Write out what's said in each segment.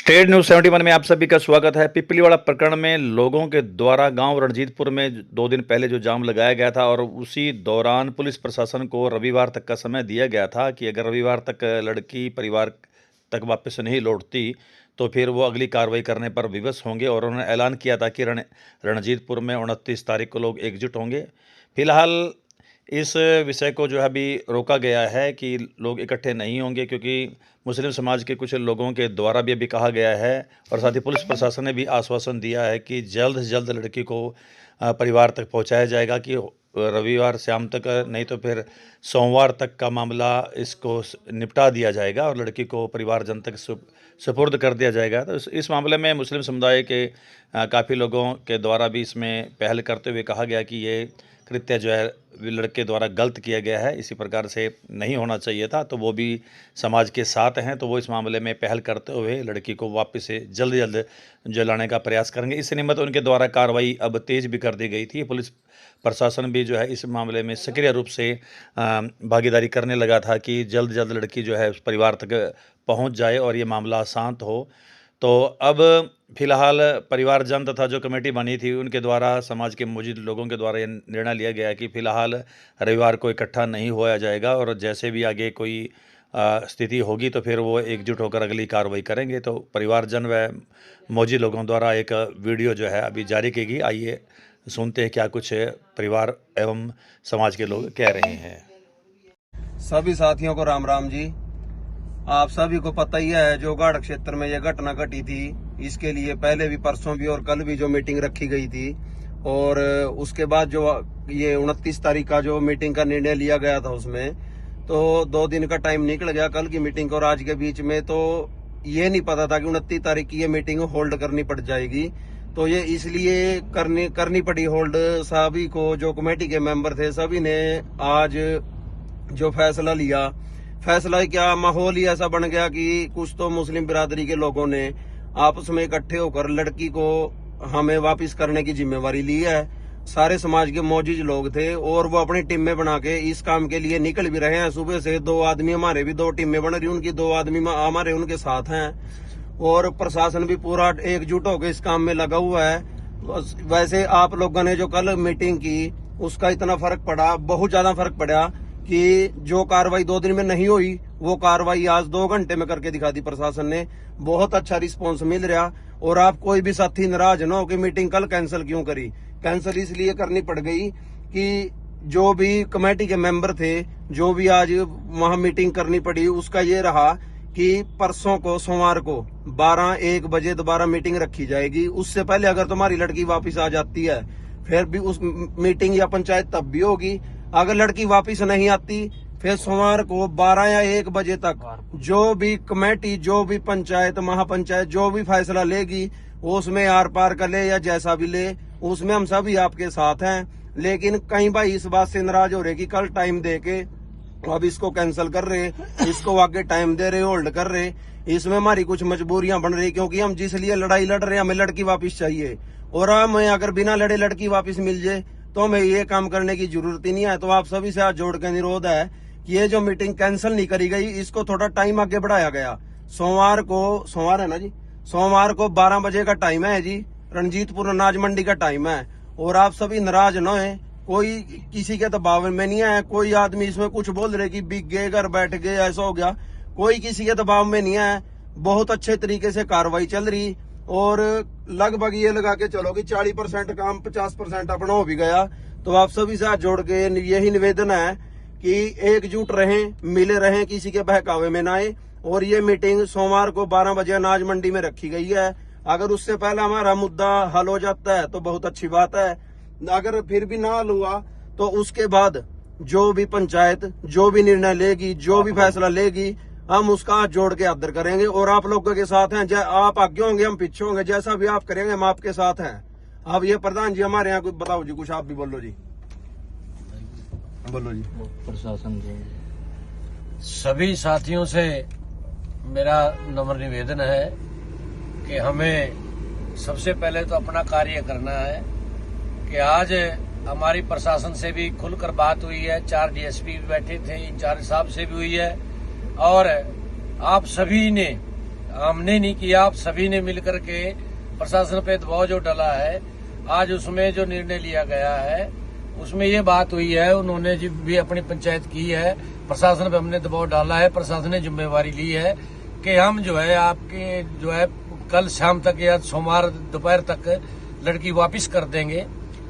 State news 71 में आप सभी का स्वागत है। पिपलीवाड़ा प्रकरण में लोगों के द्वारा गांव रणजीतपुर में 2 दिन पहले जो जाम लगाया गया था और उसी दौरान पुलिस प्रशासन को रविवार तक का समय दिया गया था कि अगर रविवार तक लड़की परिवार तक वापस नहीं लौटती तो फिर वो अगली कार्रवाई करने पर विवश होंगे और उन्होंने ऐलान किया था कि रणजीतपुर में 29 तारीख को लोग एकजुट होंगे। फिलहाल इस विषय को जो है अभी रोका गया है कि लोग इकट्ठे नहीं होंगे, क्योंकि मुस्लिम समाज के कुछ लोगों के द्वारा भी अभी कहा गया है और साथ ही पुलिस प्रशासन ने भी आश्वासन दिया है कि जल्द से जल्द लड़की को परिवार तक पहुंचाया जाएगा कि रविवार शाम तक नहीं तो फिर सोमवार तक का मामला इसको निपटा दिया जाएगा और लड़की को परिवारजन तक सुपुर्द कर दिया जाएगा। तो इस मामले में मुस्लिम समुदाय के काफ़ी लोगों के द्वारा भी इसमें पहल करते हुए कहा गया कि ये कृत्य जो है लड़के द्वारा गलत किया गया है, इसी प्रकार से नहीं होना चाहिए था। तो वो भी समाज के साथ हैं, तो वो इस मामले में पहल करते हुए लड़की को वापस से जल्द जल्द जो लाने का प्रयास करेंगे। इस निमित्त उनके द्वारा कार्रवाई अब तेज़ भी कर दी गई थी। पुलिस प्रशासन भी जो है इस मामले में सक्रिय रूप से भागीदारी करने लगा था कि जल्द जल्द लड़की जो है उस परिवार तक पहुँच जाए और ये मामला शांत हो। तो अब फिलहाल परिवारजन तथा जो कमेटी बनी थी उनके द्वारा समाज के मौजूद लोगों के द्वारा ये निर्णय लिया गया कि फ़िलहाल रविवार को इकट्ठा नहीं होया जाएगा और जैसे भी आगे कोई स्थिति होगी तो फिर वो एकजुट होकर अगली कार्रवाई करेंगे। तो परिवारजन व मौजूद लोगों द्वारा एक वीडियो जो है अभी जारी की गई। आइए सुनते हैं क्या कुछ परिवार एवं समाज के लोग कह रहे हैं। सभी साथियों को राम राम जी। आप सभी को पता ही है जो गाढ़ क्षेत्र में यह घटना घटी थी, इसके लिए पहले भी परसों भी और कल भी जो मीटिंग रखी गई थी और उसके बाद जो ये 29 तारीख का जो मीटिंग का निर्णय लिया गया था उसमें तो 2 दिन का टाइम निकल गया कल की मीटिंग और आज के बीच में। तो ये नहीं पता था कि 29 तारीख की ये मीटिंग होल्ड करनी पड़ जाएगी, तो ये इसलिए करनी पड़ी होल्ड। सभी को जो कमेटी के मेंबर थे सभी ने आज जो फैसला क्या माहौल ही ऐसा बन गया कि कुछ तो मुस्लिम बिरादरी के लोगों ने आपस में इकट्ठे होकर लड़की को हमें वापस करने की जिम्मेवारी ली है। सारे समाज के मौजूद लोग थे और वो अपनी टीमें बना के इस काम के लिए निकल भी रहे हैं। सुबह से 2 आदमी हमारे भी 2 टीमें बन रही, उनकी 2 आदमी हमारे उनके साथ हैं और प्रशासन भी पूरा एकजुट होकर इस काम में लगा हुआ है। वैसे आप लोगों ने जो कल मीटिंग की उसका इतना फर्क पड़ा, बहुत ज्यादा फर्क पड़ा कि जो कार्रवाई 2 दिन में नहीं हुई वो कार्रवाई आज 2 घंटे में करके दिखा दी प्रशासन ने। बहुत अच्छा रिस्पांस मिल रहा और आप कोई भी साथी नाराज ना हो कि मीटिंग कल कैंसिल क्यों करी। कैंसिल इसलिए करनी पड़ गई कि जो भी कमेटी के मेंबर थे जो भी आज वहां मीटिंग करनी पड़ी उसका ये रहा कि परसों को सोमवार को 12-1 बजे दोबारा मीटिंग रखी जाएगी। उससे पहले अगर तुम्हारी लड़की वापिस आ जाती है फिर भी उस मीटिंग या पंचायत तब भी होगी। अगर लड़की वापस नहीं आती फिर सोमवार को 12 या 1 बजे तक जो भी कमेटी जो भी पंचायत महापंचायत जो भी फैसला लेगी उसमें आर पार कर ले या जैसा भी ले उसमें हम सभी आपके साथ हैं। लेकिन कई भाई इस बात से नाराज हो रहे कि कल टाइम दे के अब इसको कैंसिल कर रहे, इसको आगे टाइम दे रहे, होल्ड कर रहे। इसमें हमारी कुछ मजबूरियां बन रही क्योंकि हम जिस लिए लड़ाई लड़ रहे हैं हमें लड़की वापस चाहिए और हमें अगर बिना लड़े लड़की वापस मिल जाए तो हमें ये काम करने की जरूरत ही नहीं है। तो आप सभी से हाथ जोड़ के अनुरोध है कि ये जो मीटिंग कैंसिल नहीं करी गई इसको थोड़ा टाइम आगे बढ़ाया गया। सोमवार है ना जी, सोमवार को 12 बजे का टाइम है जी, रणजीतपुर अनाज मंडी का टाइम है और आप सभी नाराज न है, कोई किसी के दबाव में नहीं है। कोई आदमी इसमें कुछ बोल रहे कि बिक गए घर बैठ गए ऐसा हो गया, कोई किसी के दबाव में नहीं है। बहुत अच्छे तरीके से कार्रवाई चल रही और लगभग ये लगा के चलो कि 40% काम 50% अपना हो भी गया। तो आप सभी से हाथ जोड़ के यही निवेदन है कि एकजुट रहें, मिले रहें, किसी के बहकावे में ना आए। और ये मीटिंग सोमवार को 12 बजे अनाज मंडी में रखी गई है। अगर उससे पहले हमारा मुद्दा हल हो जाता है तो बहुत अच्छी बात है, अगर फिर भी ना हल हुआ तो उसके बाद जो भी पंचायत जो भी निर्णय लेगी जो भी फैसला लेगी हम उसका हाथ जोड़ के आदर करेंगे और आप लोगों के साथ हैं। आप आगे होंगे हम पीछे होंगे, जैसा भी आप करेंगे हम आपके साथ हैं। अब ये प्रधान जी हमारे यहाँ कुछ बताओ जी, कुछ आप भी बोलो जी, बोलो जी। प्रशासन सभी साथियों से मेरा नम्र निवेदन है कि हमें सबसे पहले तो अपना कार्य करना है कि आज हमारी प्रशासन से भी खुलकर बात हुई है, 4 डीएसपी भी बैठे थे, इंचार्ज साहब से भी हुई है और आप सभी ने हमने नहीं किया, आप सभी ने मिलकर के प्रशासन पे दबाव जो डाला है, आज उसमें जो निर्णय लिया गया है उसमें ये बात हुई है, उन्होंने भी अपनी पंचायत की है, प्रशासन पे हमने दबाव डाला है, प्रशासन ने जिम्मेवारी ली है कि हम जो है आपके जो है कल शाम तक या सोमवार दोपहर तक लड़की वापस कर देंगे।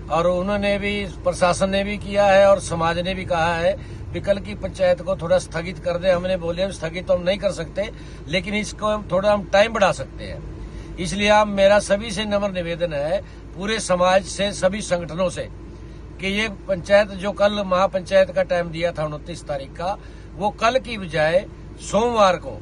और उन्होंने भी, प्रशासन ने भी किया है और समाज ने भी कहा है कि कल की पंचायत को थोड़ा स्थगित कर दे। हमने बोले स्थगित तो हम नहीं कर सकते, लेकिन इसको थोड़ा हम टाइम बढ़ा सकते हैं। इसलिए आप, मेरा सभी से नम्र निवेदन है, पूरे समाज से, सभी संगठनों से, कि ये पंचायत जो कल महापंचायत का टाइम दिया था 29 तारीख का, वो कल की बजाय सोमवार को,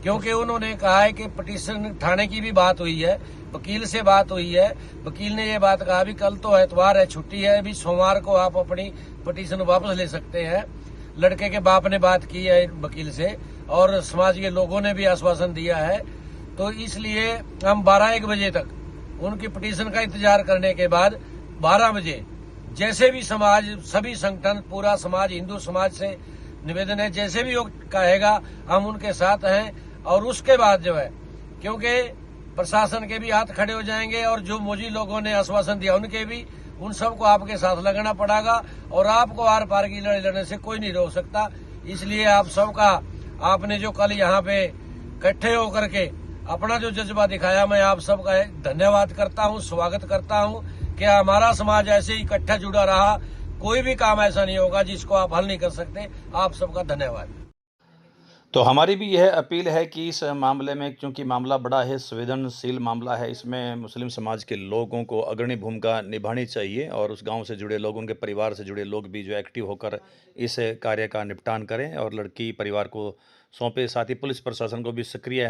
क्योंकि उन्होंने कहा है कि पिटीशन थाने की भी बात हुई है, वकील से बात हुई है, वकील ने ये बात कहा भी कल तो एतवार है, छुट्टी है, अभी सोमवार को आप अपनी पिटीशन वापस ले सकते हैं। लड़के के बाप ने बात की है वकील से और समाज के लोगों ने भी आश्वासन दिया है। तो इसलिए हम 12-1 बजे तक उनकी पिटीशन का इंतजार करने के बाद 12 बजे जैसे भी समाज, सभी संगठन, पूरा समाज, हिंदू समाज से निवेदन है, जैसे भी वो कहेगा हम उनके साथ हैं। और उसके बाद जो है, क्योंकि प्रशासन के भी हाथ खड़े हो जाएंगे और जो मोदी लोगों ने आश्वासन दिया उनके भी, उन सबको आपके साथ लगना पड़ेगा और आपको आर पार की लड़ाई लड़ने से कोई नहीं रोक सकता। इसलिए आप सबका, आपने जो कल यहाँ पे इकट्ठे होकर के अपना जो जज्बा दिखाया, मैं आप सबका धन्यवाद करता हूँ, स्वागत करता हूँ कि हमारा समाज ऐसे ही इकट्ठा जुड़ा रहा, कोई भी काम ऐसा नहीं होगा जिसको आप हल नहीं कर सकते। आप सबका धन्यवाद। तो हमारी भी यह अपील है कि इस मामले में, क्योंकि मामला बड़ा है, संवेदनशील मामला है, इसमें मुस्लिम समाज के लोगों को अग्रणी भूमिका निभानी चाहिए और उस गांव से जुड़े लोगों के परिवार से जुड़े लोग भी जो एक्टिव होकर इस कार्य का निपटान करें और लड़की परिवार को सौंपे। साथ ही पुलिस प्रशासन को भी सक्रिय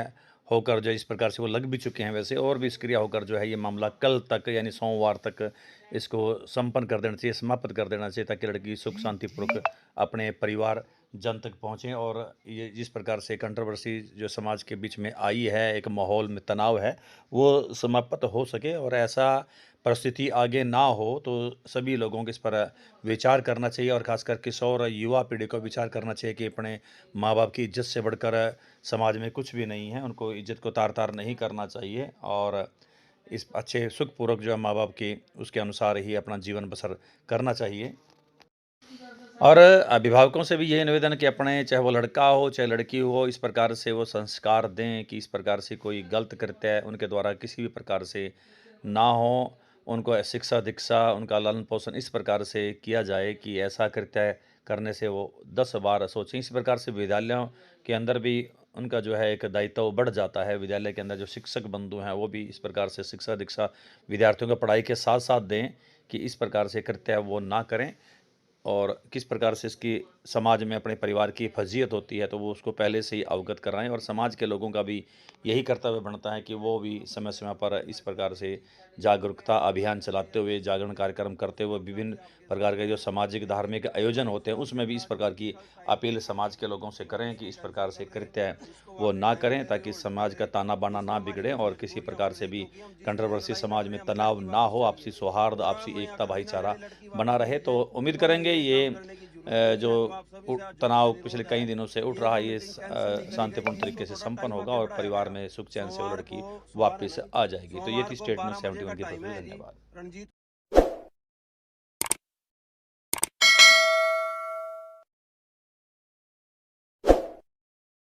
होकर, जो इस प्रकार से वो लग भी चुके हैं वैसे, और भी सक्रिय होकर जो है ये मामला कल तक यानी सोमवार तक इसको संपन्न कर देना चाहिए, समाप्त कर देना चाहिए, ताकि लड़की सुख शांतिपूर्वक अपने परिवार जन तक पहुँचें। और ये जिस प्रकार से कंट्रोवर्सी जो समाज के बीच में आई है, एक माहौल में तनाव है, वो समाप्त हो सके और ऐसा परिस्थिति आगे ना हो, तो सभी लोगों को इस पर विचार करना चाहिए और ख़ासकर किशोर युवा पीढ़ी को विचार करना चाहिए कि अपने माँ बाप की इज्जत से बढ़कर समाज में कुछ भी नहीं है। उनको इज्जत को तार तार नहीं करना चाहिए और इस अच्छे सुखपूर्वक जो है माँ बाप की, उसके अनुसार ही अपना जीवन बसर करना चाहिए। और अभिभावकों से भी यही निवेदन कि अपने, चाहे वो लड़का हो चाहे लड़की हो, इस प्रकार से वो संस्कार दें कि इस प्रकार से कोई गलत कृत्य उनके द्वारा किसी भी प्रकार से ना हो। उनको शिक्षा दीक्षा, उनका लालन पोषण इस प्रकार से किया जाए कि ऐसा कृत्य करने से वो 10 बार सोचें। इस प्रकार से विद्यालयों के अंदर भी उनका जो है एक दायित्व बढ़ जाता है। विद्यालय के अंदर जो शिक्षक बंधु हैं वो भी इस प्रकार से शिक्षा दीक्षा विद्यार्थियों को पढ़ाई के साथ साथ दें कि इस प्रकार से कृत्य वो ना करें और किस प्रकार से इसकी समाज में अपने परिवार की फजीयत होती है, तो वो उसको पहले से ही अवगत कराएं। और समाज के लोगों का भी यही कर्तव्य बनता है कि वो भी समय समय पर इस प्रकार से जागरूकता अभियान चलाते हुए, जागरण कार्यक्रम करते हुए, विभिन्न प्रकार के जो सामाजिक धार्मिक आयोजन होते हैं उसमें भी इस प्रकार की अपील समाज के लोगों से करें कि इस प्रकार से कृत्य वो ना करें, ताकि समाज का ताना बाना ना बिगड़े और किसी प्रकार से भी कंट्रोवर्सी समाज में तनाव ना हो, आपसी सौहार्द, आपसी एकता, भाईचारा बना रहे। तो उम्मीद करेंगे ये जो तनाव पिछले कई दिनों से उठ रहा है, ये शांतिपूर्ण तरीके से संपन्न होगा और परिवार में सुख चैन से वो लड़की वापस आ जाएगी। तो ये थी स्टेटमेंट 71 की तस्वीर। धन्यवाद।